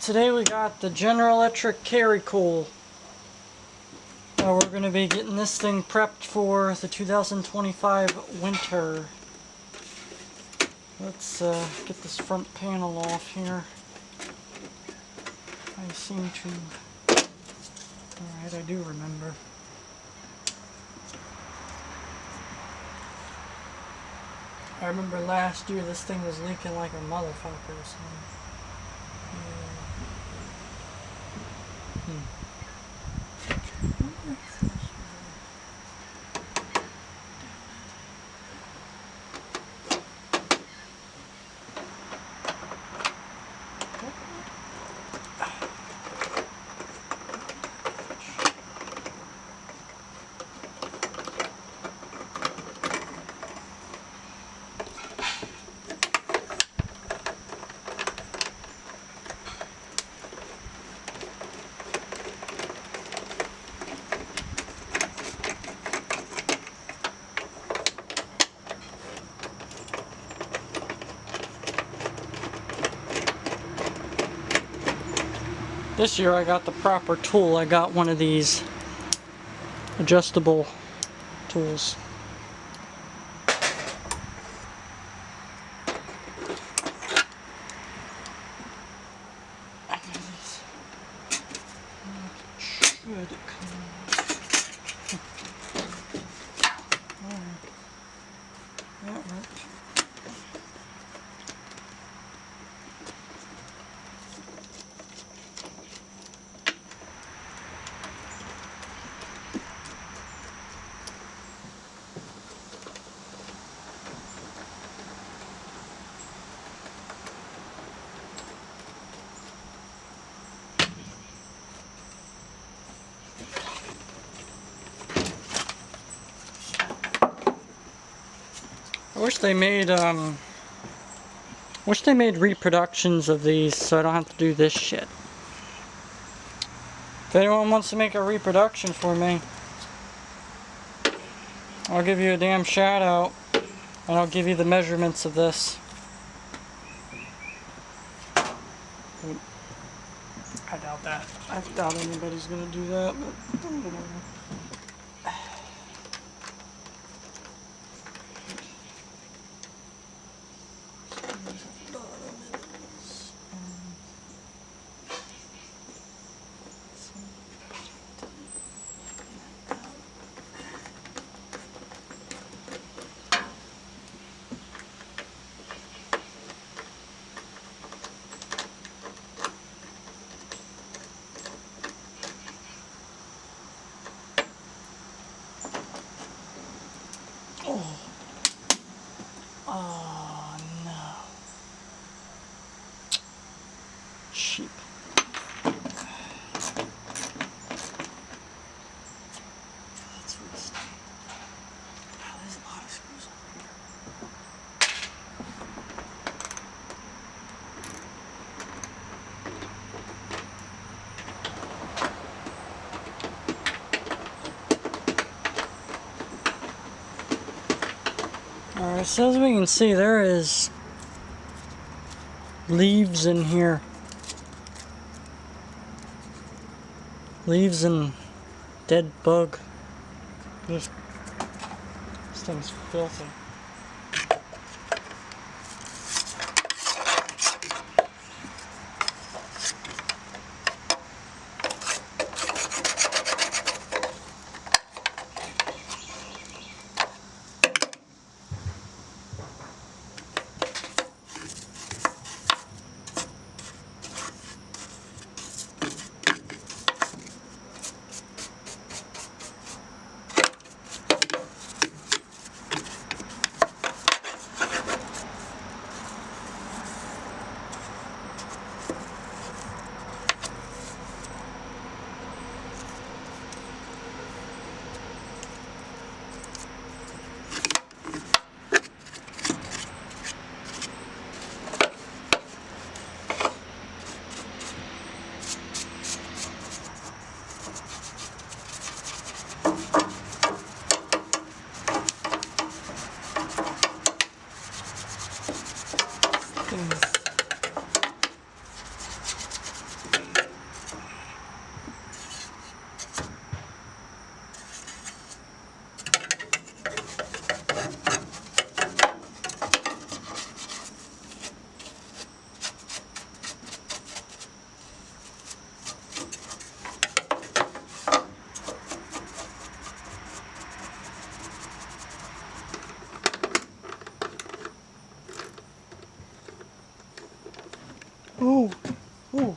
Today we got the General Electric Carry Cool. We're going to be getting this thing prepped for the 2025 winter. Let's get this front panel off here. I seem to... Alright, I do remember. I remember last year this thing was leaking like a motherfucker, so... This year I got the proper tool. I got one of these adjustable tools. Should come. That worked. I wish they made reproductions of these so I don't have to do this shit. If anyone wants to make a reproduction for me, I'll give you a damn shout out and I'll give you the measurements of this. I doubt that. I doubt anybody's gonna do that, but whatever. Oh no. Cheap. Let's restart. Wow, there's a lot of screws over here. Alright, so as we can see, there is leaves in here. Leaves and dead bug. This thing's filthy. Ooh, ooh.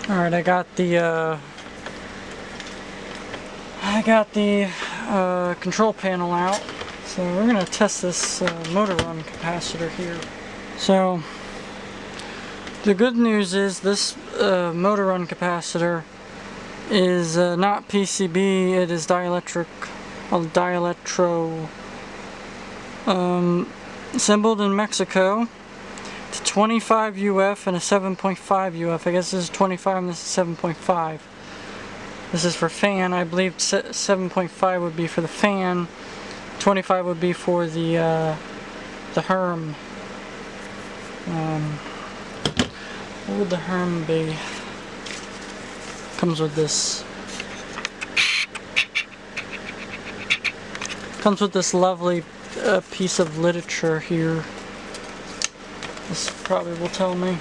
Alright, I got the control panel out, so we're gonna test this motor run capacitor here. So the good news is this motor run capacitor is not PCB, it is dielectric, assembled in Mexico. It's 25 UF and a 7.5 UF. I guess this is 25 and this is 7.5. This is for fan. I believe 7.5 would be for the fan. 25 would be for the Herm. What would the Herm be? Comes with this. Comes with this lovely piece of literature here. This probably will tell me.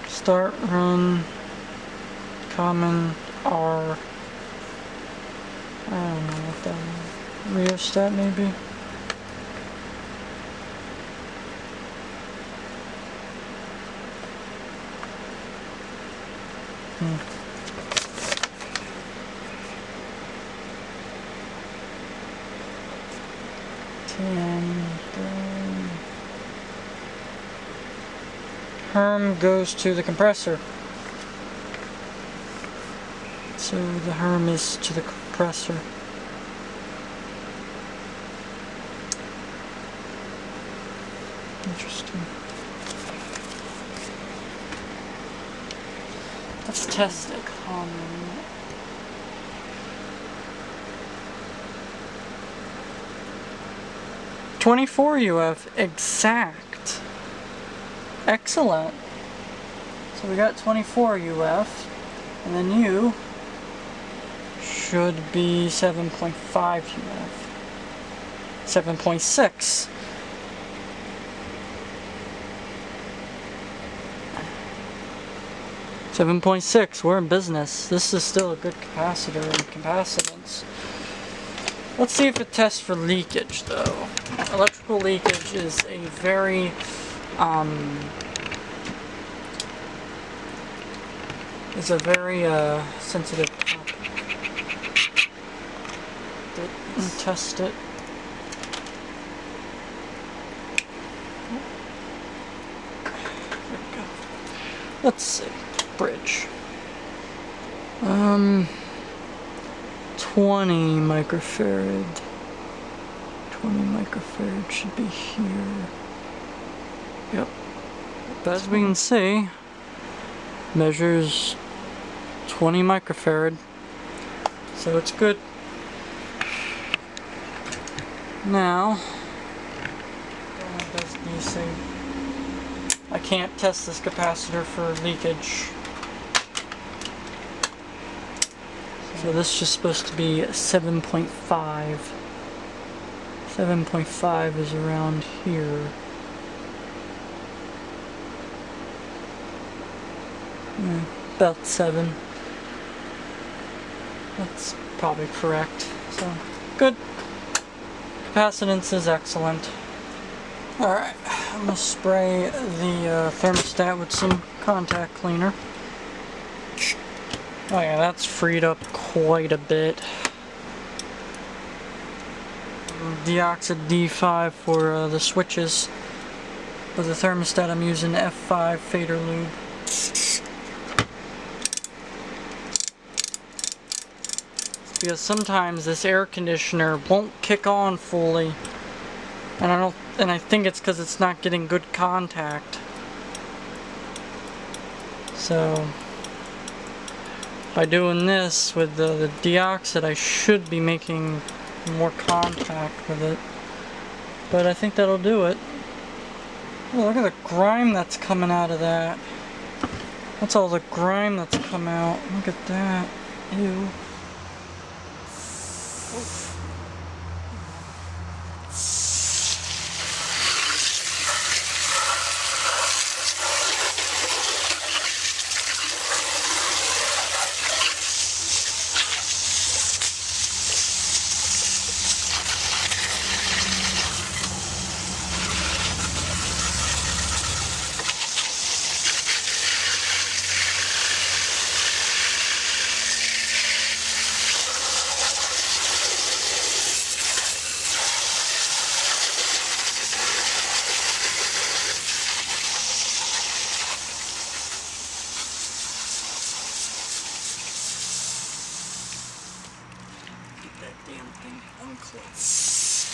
Start, run, common, R. I don't know what that is. Rheostat maybe? Herm goes to the compressor. So the Herm is to the compressor. Interesting. Let's test it common. .24 UF exact. Excellent. So we got 24 UF, and then U should be 7.5 UF. 7.6. We're in business. This is still a good capacitor and capacitance. Let's see if it tests for leakage though. Electrical leakage is a very sensitive topic. Test it. There we go. Let's see. Bridge. 20 microfarad. 20 microfarad should be here. Yep. But as we can see, measures 20 microfarad. So it's good. Now, I can't test this capacitor for leakage. So this is just supposed to be 7.5. 7.5 is around here. About 7. That's probably correct. So, good. Capacitance is excellent. Alright, I'm going to spray the thermostat with some contact cleaner. Oh yeah, that's freed up quite a bit. Deoxid D5 for the switches. For the thermostat I'm using F5 fader lube. Because sometimes this air conditioner won't kick on fully, and I think it's because it's not getting good contact. So by doing this with the deoxit, I should be making more contact with it. But I think that'll do it. Oh, look at the grime that's coming out of that. That's all the grime that's come out. Look at that. Ew. Damn thing unclosed.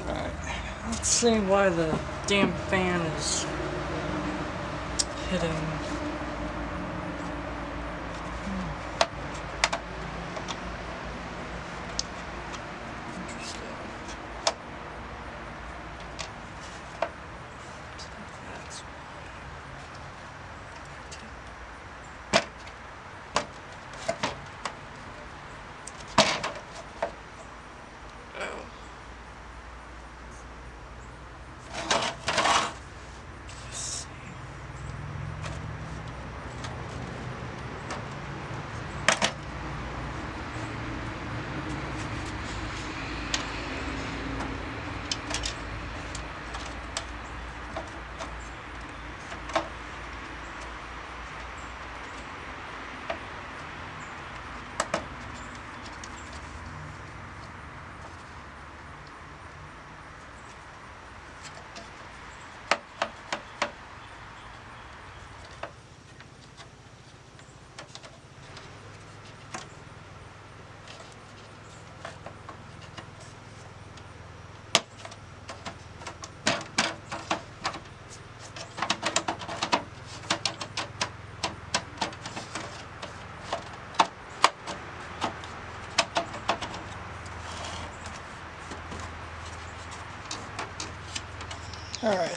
Alright, let's see why the damn fan is hitting. Interesting. That's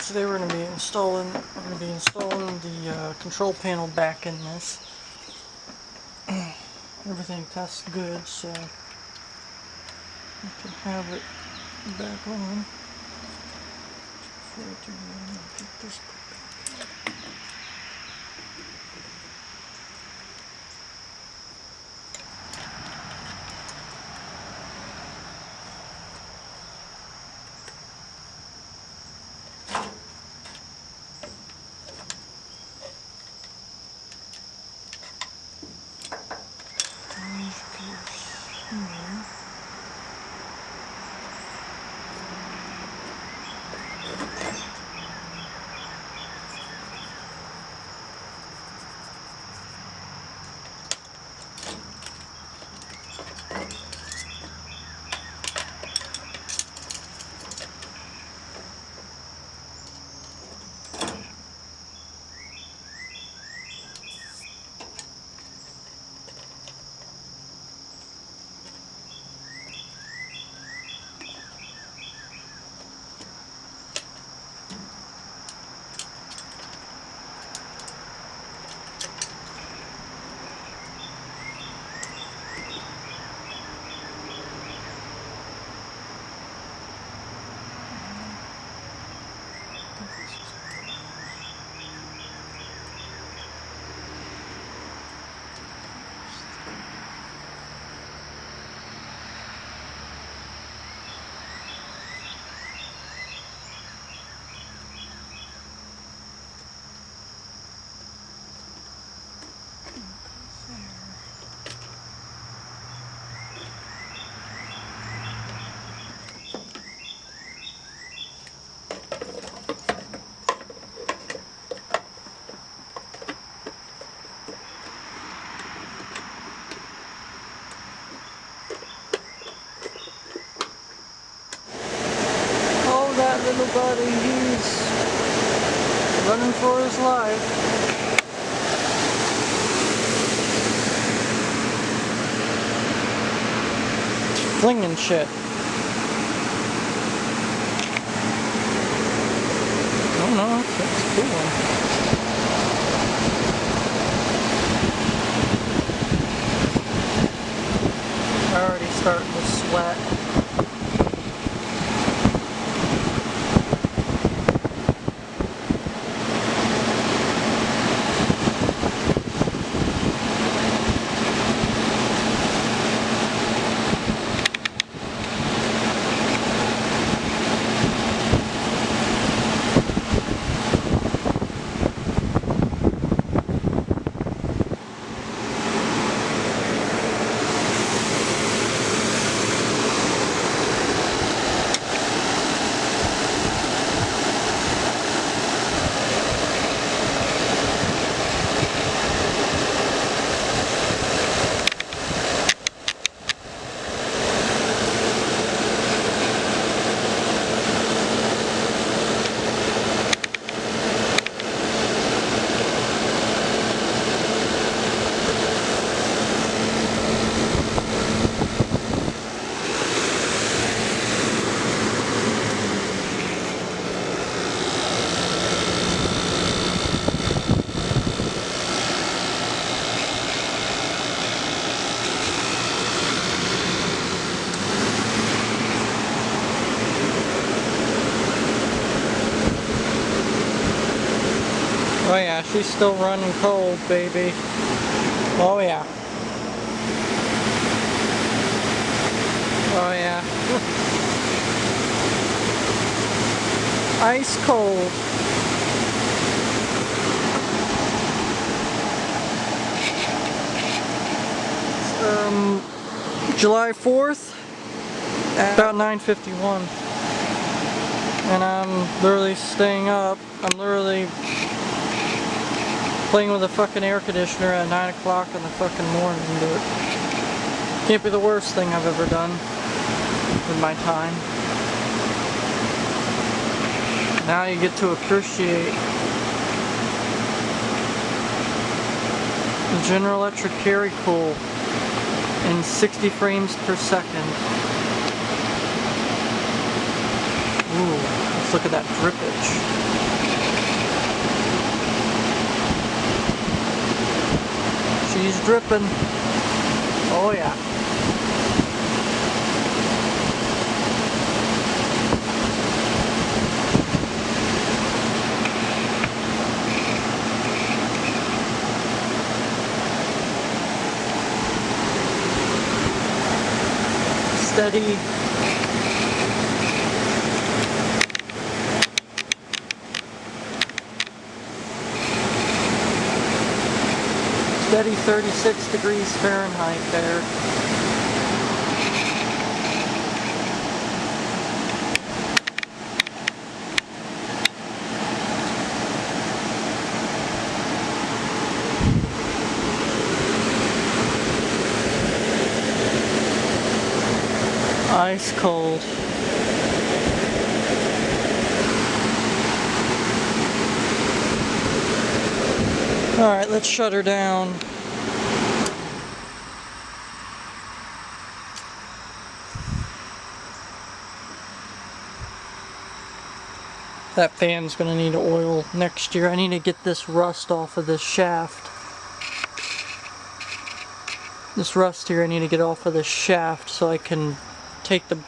Today we're going to be installing the control panel back in this. Everything tests good, so we can have it back on. Before I do that, I'm going to get this put back in. That little buddy, he's running for his life. Flinging shit. Oh no, that's a cool one. Already starting to sweat. Oh yeah, she's still running cold, baby. Oh yeah. Oh yeah. Ice cold. July 4th at about 9:51. And I'm literally staying up. I'm literally playing with a fucking air conditioner at 9 o'clock in the fucking morning, but can't be the worst thing I've ever done with my time. Now you get to appreciate the General Electric Carry Cool in 60 frames per second. Ooh, let's look at that drippage. She's dripping. Oh yeah. Steady. Steady 36 degrees Fahrenheit there. Ice cold. Alright, let's shut her down. That fan's gonna need oil next year. I need to get this rust off of this shaft. This rust here I need to get off of this shaft so I can take the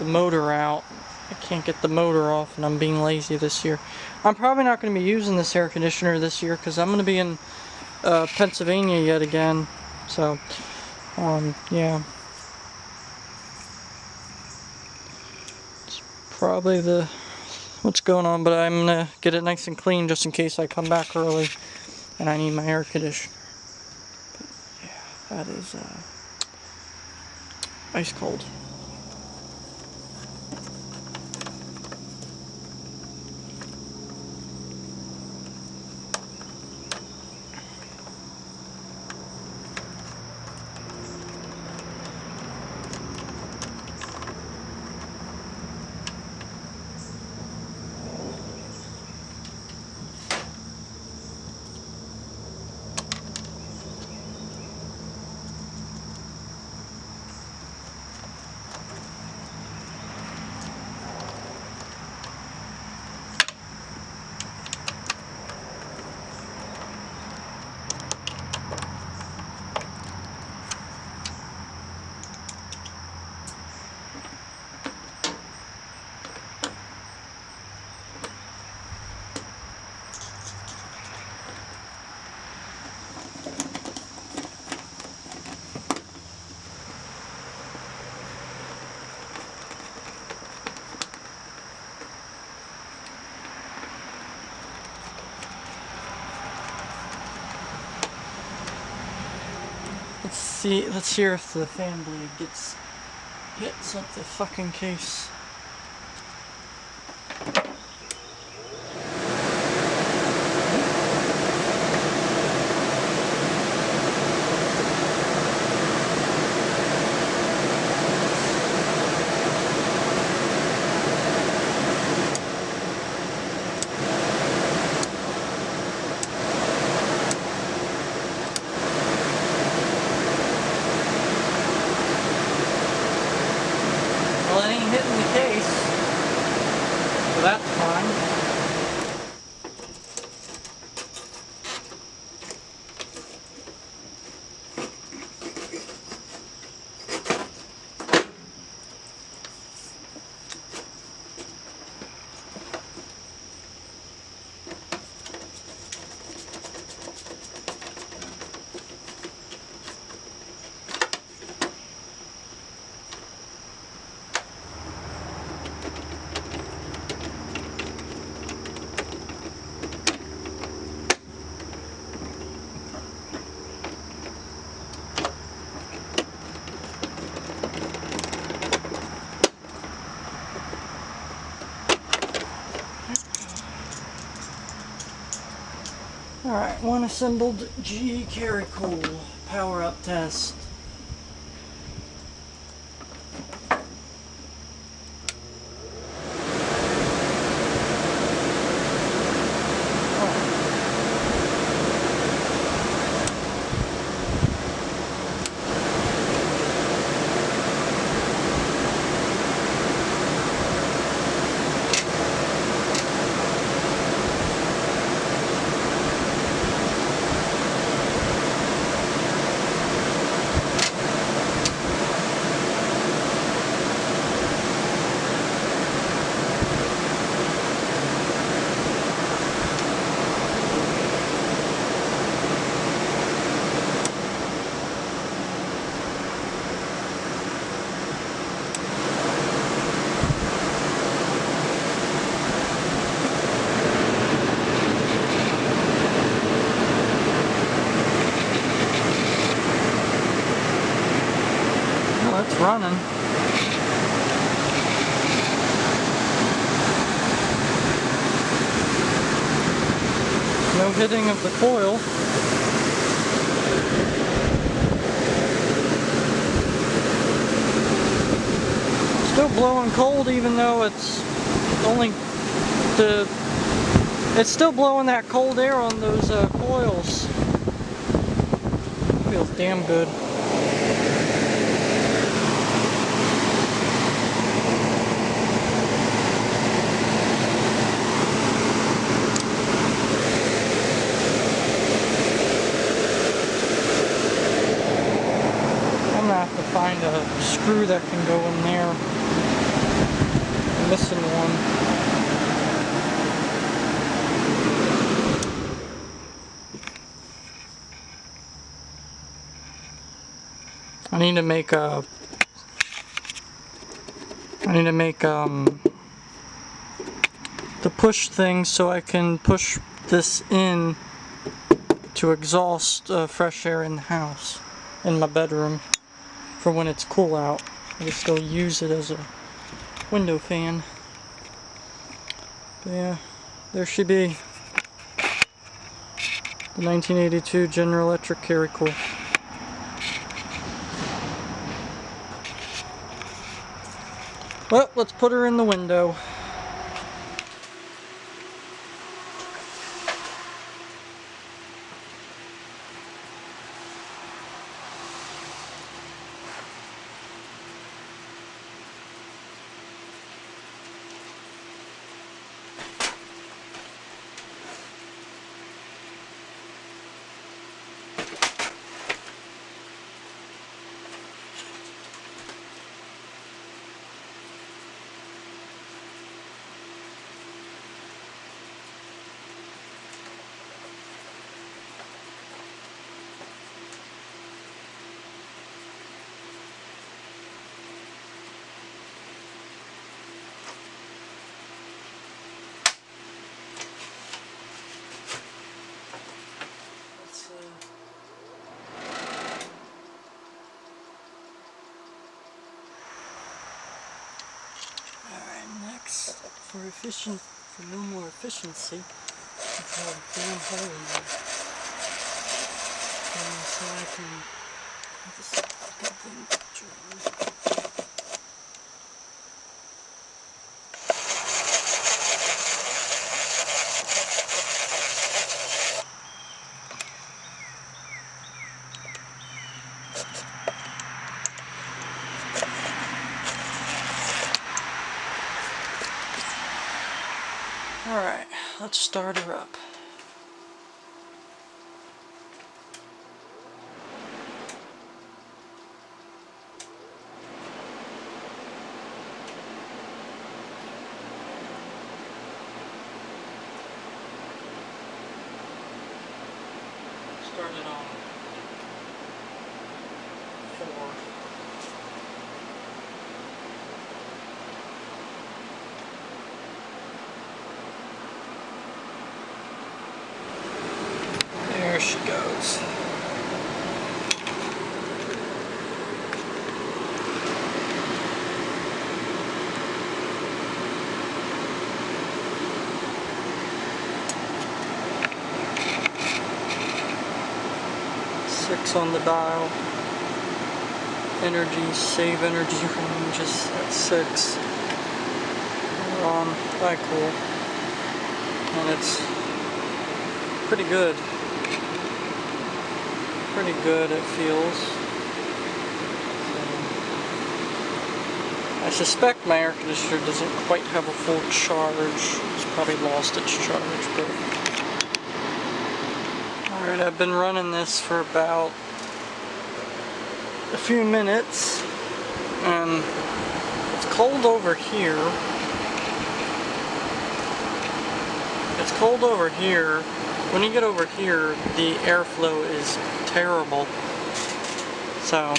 motor out. I can't get the motor off and I'm being lazy this year. I'm probably not going to be using this air conditioner this year because I'm going to be in Pennsylvania yet again. So, yeah. It's probably what's going on, but I'm going to get it nice and clean just in case I come back early and I need my air conditioner. But, yeah, that is ice cold. Let's hear if the fan blade hits up the fucking case. Well, it ain't hitting the case, so that's fine. Alright, one assembled GE Carry Cool power up test. running. No hitting of the coil. Still blowing cold even though it's only it's still blowing that cold air on those coils. Feels damn good. I'm gonna have to find a screw that can go in there. I'm missing one. I need to make the push thing so I can push this in to exhaust fresh air in the house, in my bedroom, for when it's cool out. I can still use it as a window fan. But yeah, there she be. The 1982 General Electric Carry Cool. Well, let's put her in the window. For a little more efficiency, I'll have a damn hole in there. And so I can just get the thing drawn. Alright, let's start her up. Start it on 4. There she goes. On the dial. Energy, save energy range is at 6. We're on quite cool. And it's pretty good. Pretty good it feels. I suspect my air conditioner doesn't quite have a full charge. It's probably lost its charge, but alright, I've been running this for about a few minutes, and it's cold over here. It's cold over here. When you get over here, the airflow is terrible. So,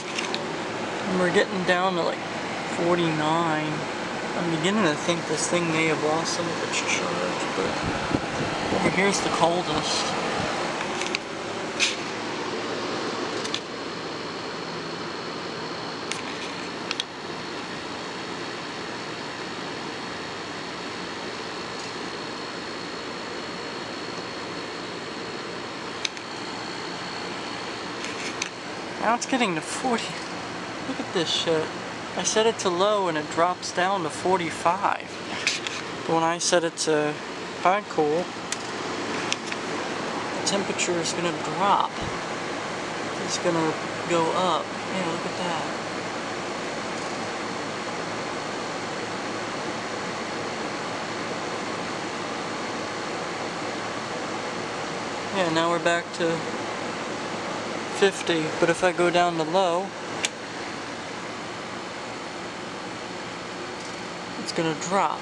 we're getting down to like 49. I'm beginning to think this thing may have lost some of its charge, but over here's the coldest. Now it's getting to 40. Look at this shit. I set it to low and it drops down to 45. But when I set it to high cool, the temperature is gonna drop. It's gonna go up. Yeah, look at that. Yeah, now we're back to 50, but if I go down to low, it's gonna drop.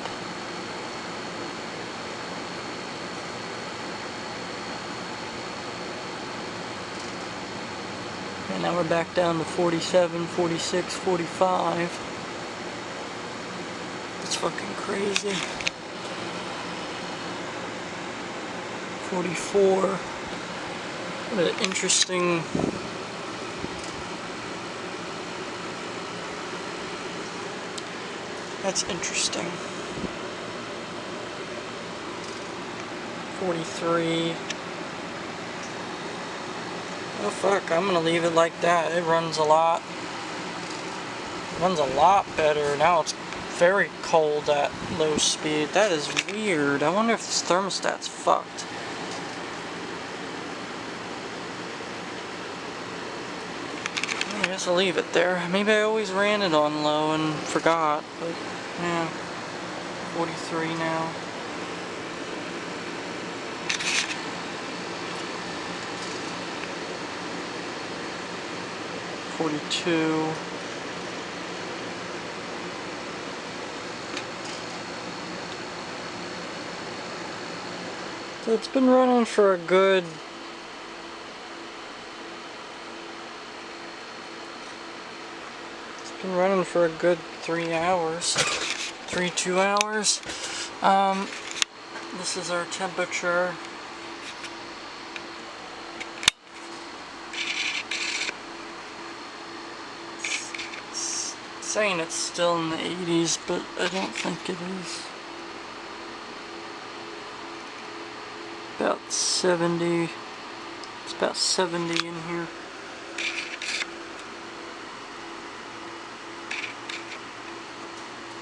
And now we're back down to 47, 46, 45. It's fucking crazy. 44. What an interesting... That's interesting. 43. Oh fuck, I'm gonna leave it like that. It runs a lot. Runs a lot better. Now it's very cold at low speed. That is weird. I wonder if this thermostat's fucked. I guess I'll leave it there. Maybe I always ran it on low and forgot, but yeah. 43 now. $42. So it's been running for a good... It's been running for a good 3 hours. 2 hours. This is our temperature. It's saying it's still in the 80s, but I don't think it is. About 70. It's about 70 in here.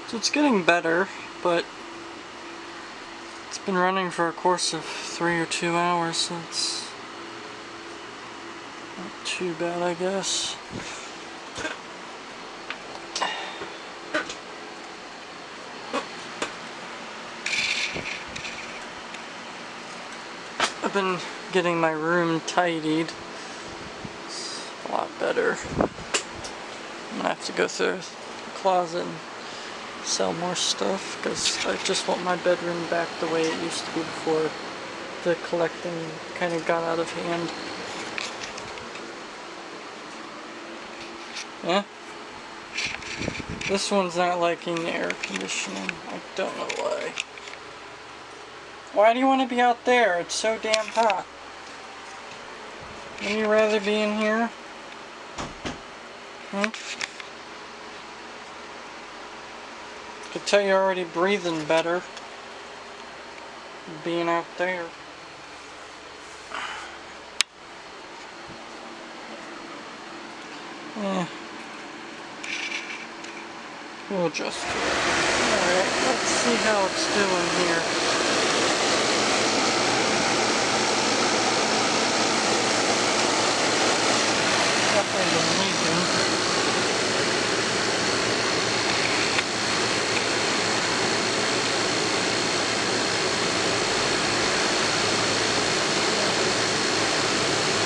So it's getting better, but it's been running for a course of 3 or 2 hours, so it's not too bad, I guess. I've been getting my room tidied. It's a lot better. I'm gonna have to go through the closet and sell more stuff, because I just want my bedroom back the way it used to be before the collecting kind of got out of hand. Yeah? This one's not liking the air conditioning. I don't know why. Why do you want to be out there? It's so damn hot. Wouldn't you rather be in here? Hmm? I could tell you're already breathing better being out there. Yeah. We'll adjust to it. Alright, let's see how it's doing here. Definitely been leaking.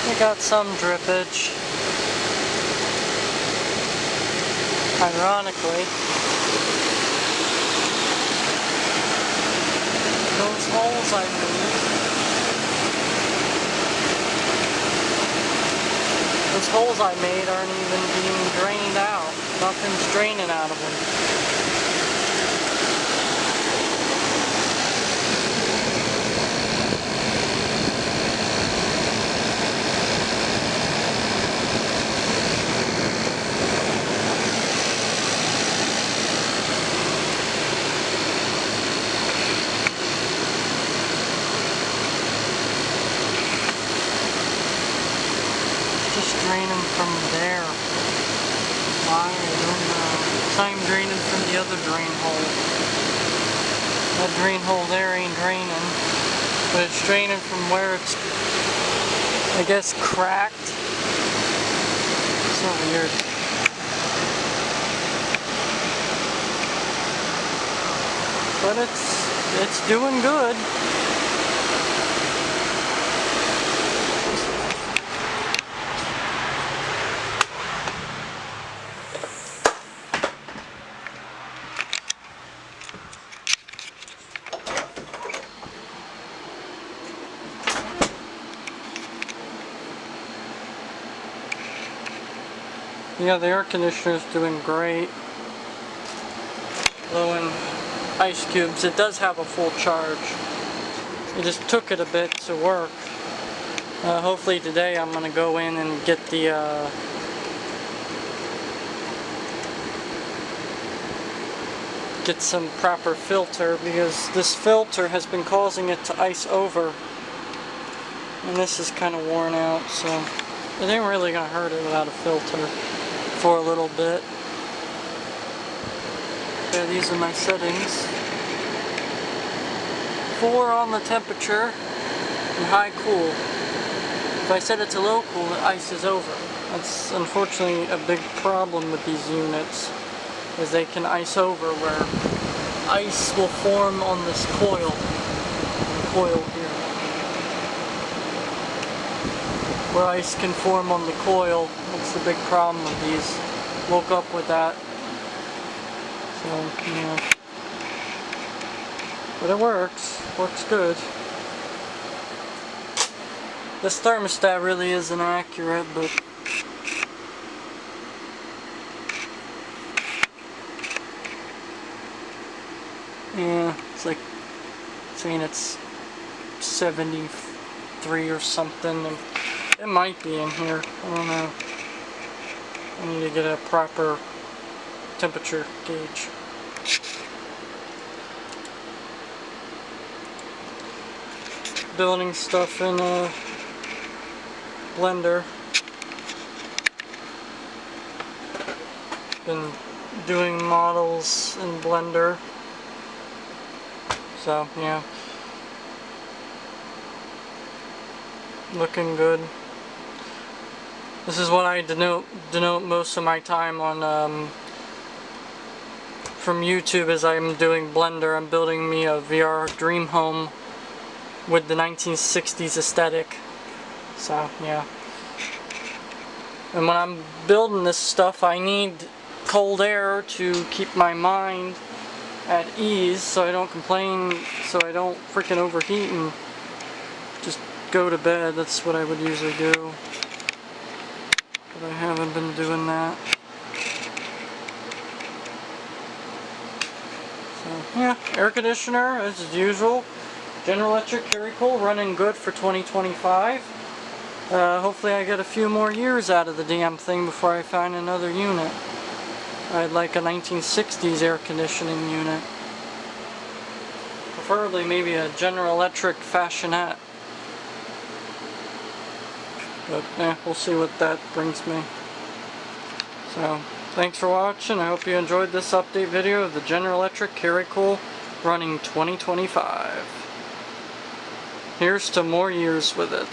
We got some drippage. Ironically, those holes I made, aren't even being drained out. Nothing's draining out of them. just draining from there? Why? I don't know. It's not even draining from the other drain hole. That drain hole there ain't draining. But it's draining from where it's, I guess, cracked. So weird. But it's doing good. Yeah, the air conditioner is doing great. Blowing ice cubes. It does have a full charge. It just took it a bit to work. Hopefully today I'm going to go in and get the get some proper filter, because this filter has been causing it to ice over. And this is kind of worn out, so it ain't really going to hurt it without a filter for a little bit. Yeah, these are my settings. 4 on the temperature and high cool. If I set it to low cool, it ices over. That's unfortunately a big problem with these units, is they can ice over, where ice will form on this coil. The coil here. Where ice can form on the coil. That's the big problem with these. Woke up with that. So, yeah. But it works. Works good. This thermostat really isn't accurate, but yeah, it's like saying it's 73 or something, and it might be in here. I don't know. I need to get a proper temperature gauge. Building stuff in a Blender. Been doing models in Blender. So, yeah. Looking good. This is what I denote most of my time on from YouTube, as I'm doing Blender. I'm building me a VR dream home with the 1960s aesthetic. So, yeah. And when I'm building this stuff, I need cold air to keep my mind at ease, so I don't complain, so I don't freaking overheat and just go to bed. That's what I would usually do. But I haven't been doing that. So, yeah, air conditioner as usual. General Electric CarryCool running good for 2025. Hopefully I get a few more years out of the damn thing before I find another unit. I'd like a 1960s air conditioning unit. Preferably maybe a General Electric Fashionette. But we'll see what that brings me. So, thanks for watching. I hope you enjoyed this update video of the General Electric CarryCool running 2025. Here's to more years with it.